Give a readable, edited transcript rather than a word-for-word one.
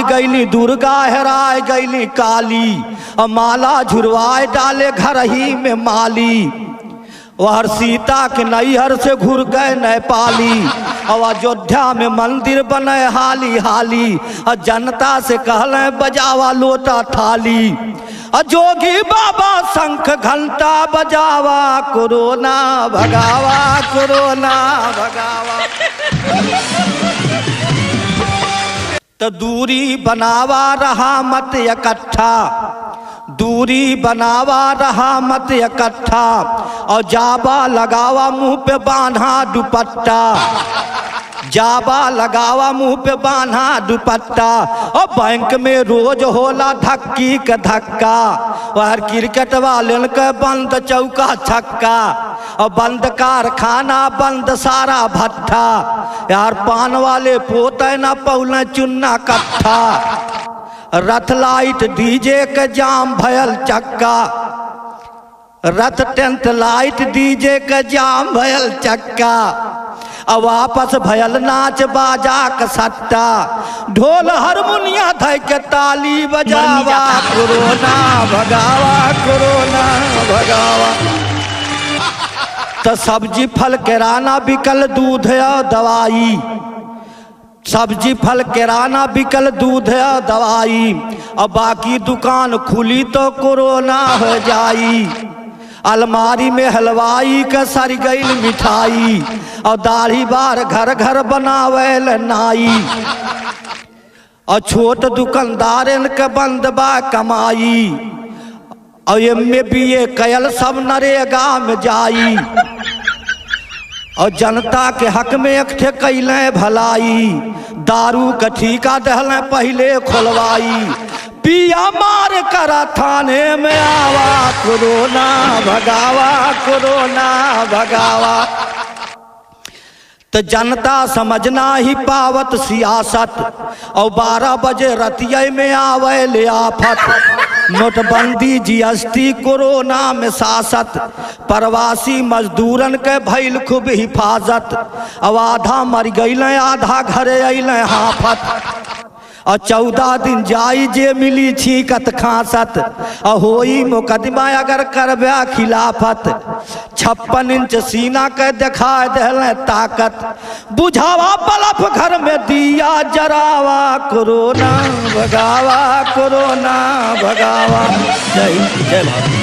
गईली दुर्गा हेराय गईली काली, माला झुरवाए डाले घर ही में माली। वह सीता के नैहर से घुर गए नेपाली, और अयोध्या में मंदिर बने हाली हाली। जनता से कहले बजावा लोटा थाली, जोगी बाबा शंख घंटा बजावा, कोरोना भगावा कोरोना भगावा। तो दूरी बनावा रहा मत इकट्ठा, दूरी बनावा रहा मत इकट्ठा, और जाबा लगावा मुंह पे बांधा दुपट्टा, जाबा लगावा मुंह पे बांधा दुपट्टा। और बैंक में रोज होला धक्की के धक्का, और क्रिकेट वाले के बंद चौका छक्का, और बंद कारखाना बंद सारा भट्ठा। यार पान वाले पोते न पौले चुन्ना कट्ठा, रथ लाइट डीजे के जाम भयल चक्का, रथ टेंट लाइट डीजे के जाम भयल चक्का। अब वापस भयल नाच बाजा का सट्टा, ढोल हारमोनिया धय के ताली बजावा, कोरोना भगावा कोरोना भगावा। तो सब्जी फल किराना बिकल दूध और दवाई, सब्जी फल किराना बिकल दूध और दवाई। अब बाकी दुकान खुली तो कोरोना हो जाई। अलमारी में हलवाई का सर गईल मिठाई, और दाढ़ी बार घर घर बनावेल नाई। और छोट दुकानदारन के बंद बा कमाई, और MA कयल सब नरेगा में जाई। और जनता के हक में एकठे कैले भलाई, दारू का ठीका दहले पहले खोलवाई। पिया मार करा थाने में आवा, कोरोना भगावा कोरोना भगावा। तो जनता समझना ही पावत सियासत, और 12 बजे रतिया में आवे ले आफत। नोटबंदी GST कोरोना में सासत, प्रवासी मजदूरन के भइल खूब हिफाजत। अब आधा मर गईले आधा घरे अइले हाफत, और 14 दिन जाई जे मिली छीकत खासत। और होई मुकदमा अगर करबे खिलाफत, 56 इंच सीना के देखा दहले ताकत। बुझावा बल्ब घर में दिया जरावा, कोरोना भगावा कोरोना भगावा। जय जय भारत।